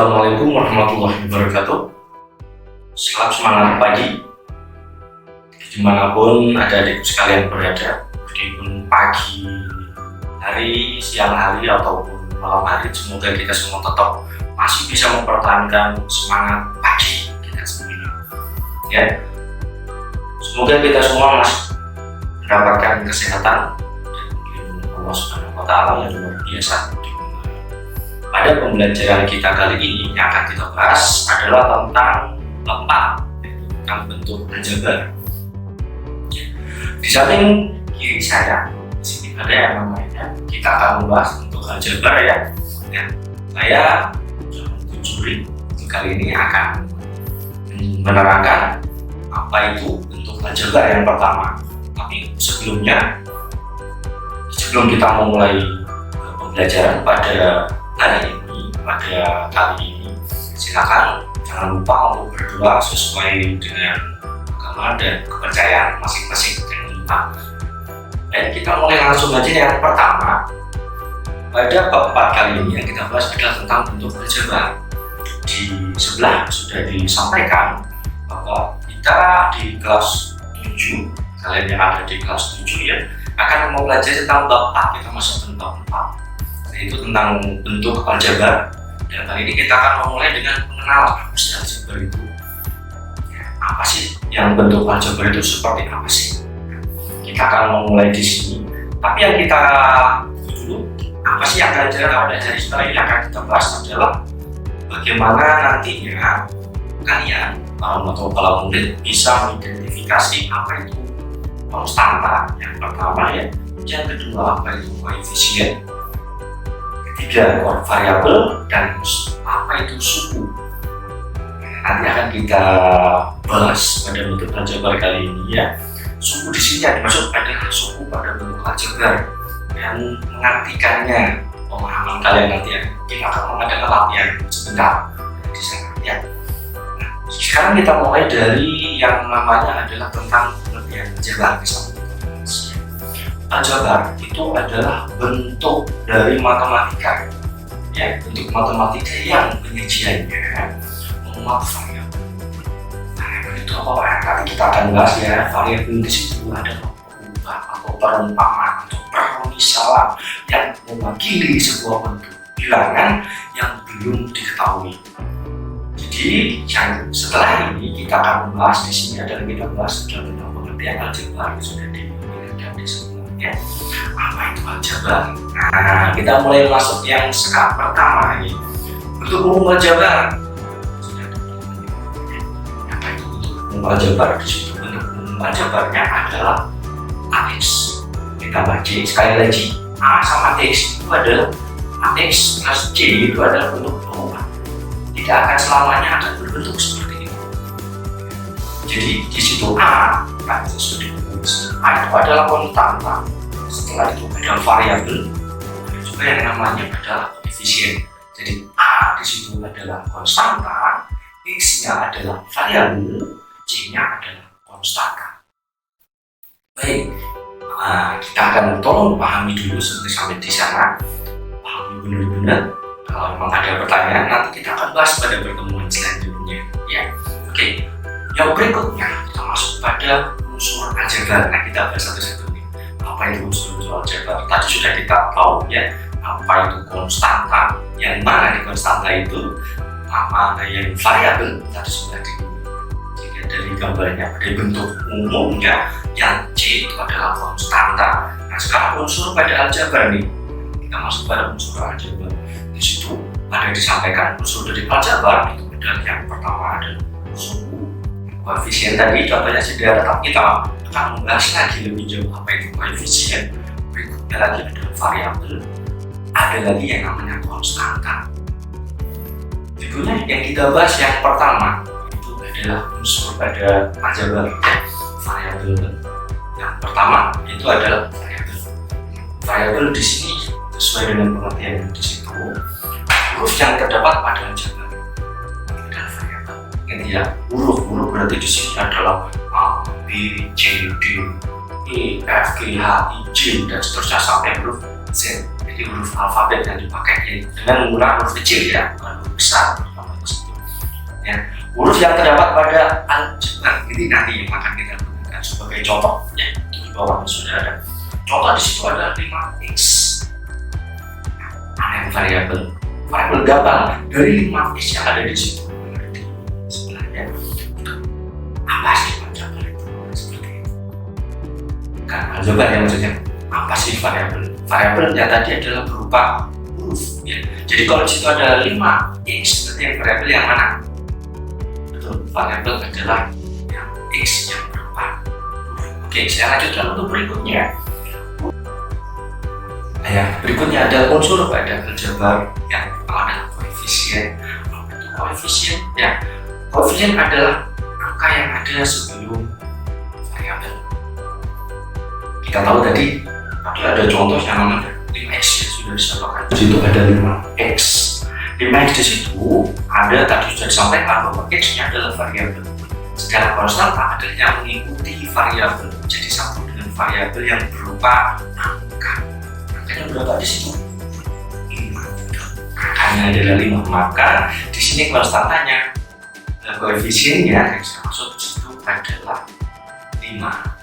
Assalamualaikum warahmatullahi wabarakatuh. Selamat semangat pagi dimanapun adik-adikku sekalian berada, meskipun pagi hari, siang hari ataupun malam hari. Semoga kita semua tetap masih bisa mempertahankan semangat pagi kita semua, ya. Semoga kita semua masih mendapatkan kesehatan dan Allah Subhanahu wa Ta'ala yang luar biasa. Pada pembelajaran kita kali ini yang akan kita bahas adalah tentang bentuk aljabar. Di samping kiri saya, di sini ada yang namanya, kita akan membahas bentuk aljabar, ya. Saya John Kucuri kali ini akan menerangkan apa itu bentuk aljabar yang pertama. Tapi sebelum kita memulai pembelajaran pada hari ini, pada kali ini, silakan jangan lupa untuk berdoa sesuai dengan agama dan kepercayaan masing-masing. Jangan lupa. Dan kita mulai langsung aja. Yang pertama, pada bab 4 kali ini yang kita bahas adalah tentang bentuk aljabar. Di sebelah sudah disampaikan bahwa kita di kelas 7, kalian yang ada di kelas 7 ya, akan mempelajari tentang bab 4. Kita masuk ke bab 4, yaitu tentang bentuk aljabar. Dan kali ini kita akan memulai dengan mengenal apa sih aljabar itu. Apa sih yang bentuk aljabar itu, seperti apa sih? Kita akan memulai di sini. Tapi yang kita dulu, apa sih yang aljabar? Dari setelah ini akan kita bahas adalah bagaimana nantinya kalian atau para murid bisa mengidentifikasi apa itu konstanta yang pertama, ya. Yang kedua, apa itu koefisien. Ketiga, variabel, dan apa itu suku. Nanti akan kita bahas pada bentuk aljabar kali ini, ya. Suku di sini yang dimaksud adalah suku pada bentuk aljabar dan mengartikannya. Pemahaman kalian nanti kita akan mengadakan latihan sebentar di sana, ya. Nah, sekarang kita mulai dari yang namanya adalah tentang pengertian aljabar. Aljabar itu adalah bentuk dari matematika, ya, bentuk matematika yang penyajiannya memuat variabel. Variabel itu apa, Pak? Nanti kita akan bahas, ya. Variabel di situ ada perubahan atau perumpamaan atau permisalan yang mewakili sebuah bentuk bilangan yang belum diketahui. Jadi yang setelah ini kita akan membahas di sini adalah kita bahas tentang pengertian aljabar yang sudah diberikan di sebelumnya. Apa itu aljabar? Nah, kita mulai masuk yang sekarang pertama ini. Bentuk umum aljabar. Apa itu bentuk umum aljabar? Di situ bentuk umum aljabarnya adalah AX ditambah C. Sekali lagi, A sama X itu adalah AX plus C itu adalah bentuk perubahan. Tidak akan selamanya akan berbentuk seperti itu. Jadi di situ A itu adalah konstanta. Setelah itu ada variabel, ada juga yang namanya adalah koefisien. Jadi A di situ adalah konstanta, X-nya adalah variabel, C-nya adalah konstanta. Baik, kita akan tolong pahami dulu sampai di sana. Pahami benar-benar. Kalau memang ada pertanyaan, nanti kita akan bahas pada pertemuan selanjutnya, ya. Oke, yang berikutnya kita masuk pada unsur aljabar. Nah, kita bahas satu-satu nih. Apa itu unsur aljabar? Tadi sudah kita tahu, ya, apa itu konstanta, yang mana di konstanta itu, mana yang variabel, tadi sudah dilihat dari gambarnya pada bentuk umumnya, yang C itu adalah konstanta. Nah, sekarang unsur pada aljabar nih, kita masuk pada unsur aljabar. Di situ ada disampaikan unsur dari aljabar itu adalah yang pertama adalah suku. Koefisien tadi contohnya sudah, tapi kita akan membahas lagi lebih jauh apa itu koefisien. Berikutnya lagi ada variabel, ada lagi yang namanya konstanta. Berikutnya yang kita bahas yang pertama itu adalah unsur pada aljabar, variabel. Yang pertama itu adalah variabel. Variabel di sini sesuai dengan pengertian yang di situ, huruf yang terdapat pada aljabar adalah variabel. Ya, huruf berarti di sini adalah A, B, C, D, E, F, G, H, I, J, dan seterusnya sampai huruf Z. Jadi huruf alfabet yang dipakai dengan menggunakan huruf kecil, ya, bukan huruf besar. huruf yang terdapat pada aljabar ini nanti yang akan kita gunakan sebagai contoh ya. Di bawah sudah ada contoh, di situ ada 5x. Ada variabel gampang dari 5x yang ada di situ. Di sebelahnya apa sih aljabar itu? Seperti itu kan aljabar ya, maksudnya apa sih variabel? Variabelnya tadi adalah berupa huruf ya. Jadi kalau di situ ada 5x, berarti yang variabel yang mana? Betul, variabel adalah yang x yang berupa huruf. Oke, saya lanjutkan untuk berikutnya. Ya, berikutnya ada unsur pada aljabar yang adalah koefisien. Apa itu koefisien? Ya, koefisien adalah angka yang ada sebelum variabel. Kita tahu tadi ada contoh yang namanya 5x ya, sudah disebutkan. Di situ ada 5x. 5x di situ ada, tadi sudah disampaikan bahwa x-nya adalah variabel. Secara konstanta adalah yang mengikuti variabel, jadi satu dengan variabel yang berupa angka. Angkanya berapa di situ? 5. Angkanya adalah 5. Maka di sini konstantanya, koefisiennya yang saya maksud di situ adalah 5.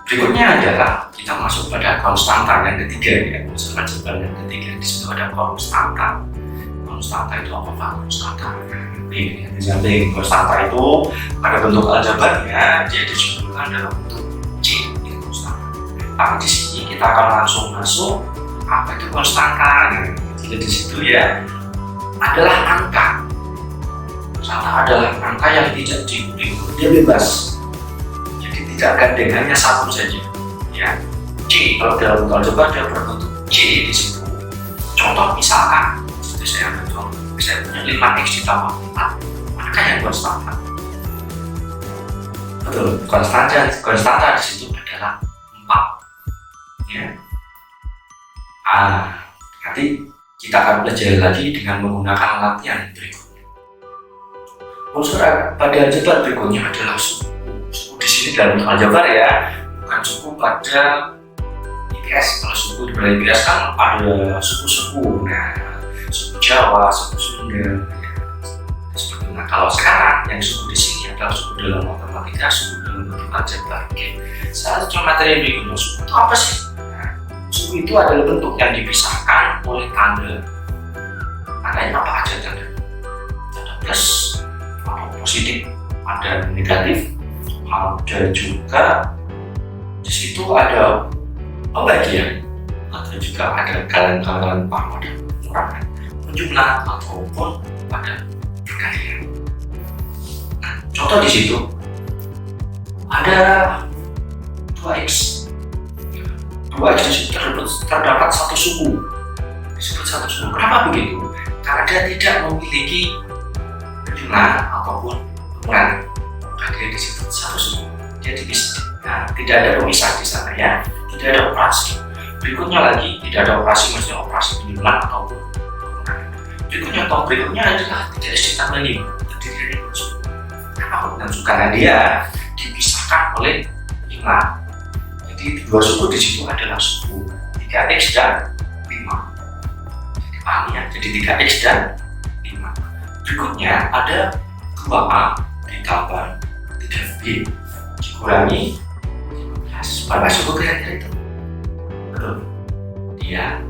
Berikutnya adalah kita masuk pada konstanta yang ketiga ya, unsur aljabar yang ketiga. Di situ ada konstanta. Konstanta itu apa Pak? Konstanta. Ini di samping konstanta itu pada bentuk aljabarnya dia disusulkan dalam bentuk C, ini konstanta. Nah, di sini kita akan langsung masuk apa itu konstanta. Jadi di situ ya adalah angka. Konstanta adalah angka yang tidak diikuti, dia bebas. Tidak gandengannya satu saja ya. C kalau dalam bentuk aljabar dia berbentuk C di situ. Contoh misalkan itu saya ambil contoh, saya punya 5x ditambah 4, maka yang konstanta. Betul, konstanta di situ adalah 4 ya. Nanti kita akan belajar lagi dengan menggunakan latihan berikutnya. Unsur pada aljabar berikutnya adalah suku. Di sini dalam bentuk aljabar ya, bukan suku pada IPS. Kalau suku di pada IPS kan ada suku-suku, nah suku Jawa, suku Sunda ya. Seperti itu. Nah kalau sekarang yang suku di sini adalah suku dalam matematika, suku dalam bentuk aljabar. Oke, saya coba materi berikutnya. Suku itu apa sih? Nah, suku itu adalah bentuk yang dipisahkan oleh tanda. Tandanya apa aja tanda? Tanda plus, ada positif, ada negatif. Ada juga di situ ada pembagian, atau juga ada kalian paham, ada pengurangan, penjumlah ataupun pada perkalian. Nah, contoh di situ ada 2x. 2x di situ terdapat satu suku. Disebut satu suku. Kenapa begitu? Karena dia tidak memiliki penjumlah ataupun pengurangan. Dia disebut satu suku, dia dipisah. Nah, tidak ada pemisah di sana ya, tidak ada operasi. Berikutnya lagi tidak ada operasi, maksudnya operasi penjumlah ataupun pengurangan. Berikutnya adalah tidak ditambah 5, terdiri dari suku. Kenapa? Karena dia dipisahkan oleh 5. Jadi dua suku di situ adalah suku 3x dan 5. Jadi paham ya? Jadi 3x dan 5. Berikutnya ada 2a ditambah 3b dikurangi 15. Berapa suku kira-kira itu? Betul. Dia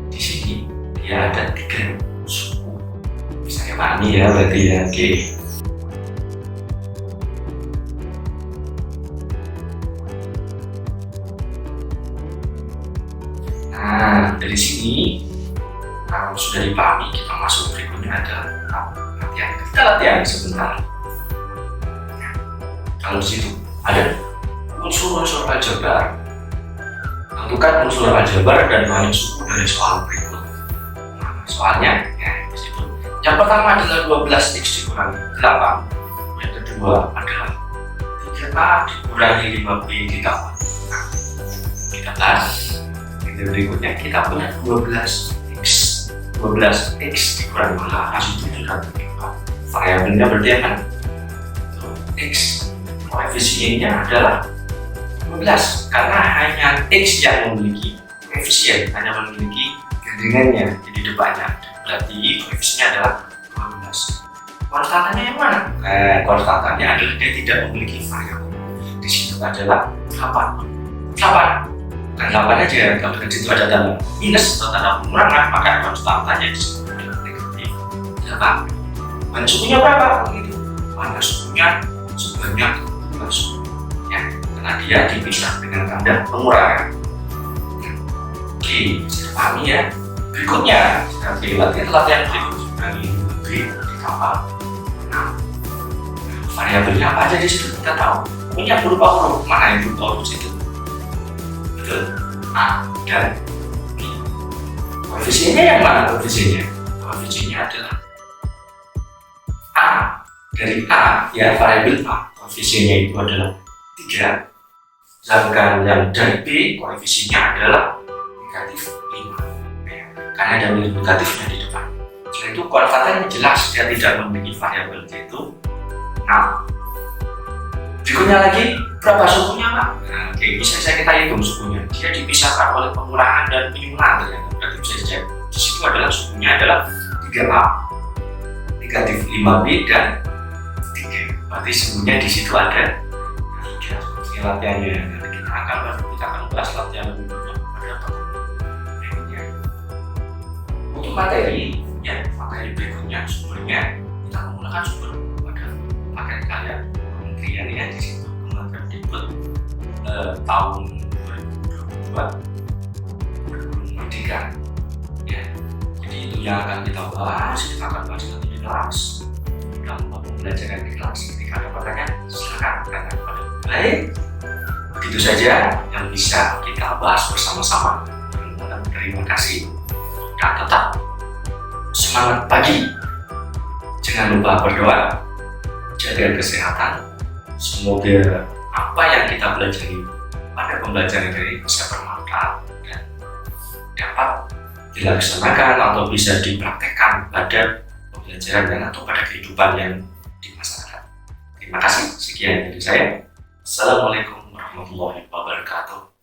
di sini dia ada 3 suku. Bisa dipahami ya berarti ya. Oke. Nah dari sini kalau sudah dipahami, kita masuk berikutnya ada latihan. Kita latihan sebentar. Kalau di situ ada unsur-unsur aljabar, tentukan unsur aljabar dan banyak suku dari soal berikut. Nah, soalnya ya di situ. Yang pertama adalah 12x dikurangi 8. Yang kedua adalah 3a dikurangi 5b ditambah 13. Yang berikutnya kita punya 12x dikurangi 8. Langsung itu sudah terdapat. Variabelnya berarti apa? X. Koefisiennya adalah 12 karena hanya x yang memiliki koefisien, hanya memiliki gandengannya di depannya, berarti koefisiennya adalah 12. Konstantannya yang mana? Konstantannya adalah dia tidak memiliki variabel. Di situ adalah 8. 8. Bukan 8 aja, kalau di situ ada tanda minus atau tanda pengurangan, maka konstantannya di situ adalah negatif 8. Dan sukunya berapa? Begitu. Mana sukunya sebanyak 2 suku. Ya, karena dia dipisah dengan tanda pengurangan. Oke, bisa dipahami ya. Berikutnya, kita latihan berikutnya lebih ditambah 6. Variabelnya apa aja di situ kita tahu. Punya berupa huruf, mana yang berupa huruf situ? Betul, A dan B. Koefisiennya yang mana koefisiennya? Koefisiennya adalah A. Dari A, ya variabel A, koefisiennya itu adalah 3. Sedangkan yang dari B, koefisiennya adalah negatif 5. Ya, karena ada nilai negatifnya di depan. Setelah itu konstantannya jelas, dia tidak memiliki variabel, yaitu 6. Berikutnya lagi, berapa sukunya Pak? Nah, oke, bisa kita hitung sukunya. Dia dipisahkan oleh pengurangan dan penyulaan ternyata. Berarti bisa dicek. Di situ adalah sukunya adalah 3A, negatif 5B dan 3. Berarti sukunya di situ ada 3. Seperti latihannya. Nanti kita akan bahas latihan lebih banyak pada topik berikutnya. Untuk materi, ya materi berikutnya sumbernya kita menggunakan sumber pada paket kalian. Kementerian ya di situ Kementerian Dikbud tahun 2022 ya. Jadi itu yang akan kita bahas nanti di kelas dalam pembelajaran di kelas. Ketika ada pertanyaan silakan tanya kepada baik. Begitu saja yang bisa kita bahas bersama-sama. Terima kasih dan tetap semangat pagi. Jangan lupa berdoa, jaga kesehatan. Semoga apa yang kita pelajari pada pembelajaran ini bisa bermanfaat dan dapat dilaksanakan atau bisa dipraktekkan pada pembelajaran atau pada kehidupan yang di masyarakat. Terima kasih, sekian dari saya. Assalamualaikum warahmatullahi wabarakatuh.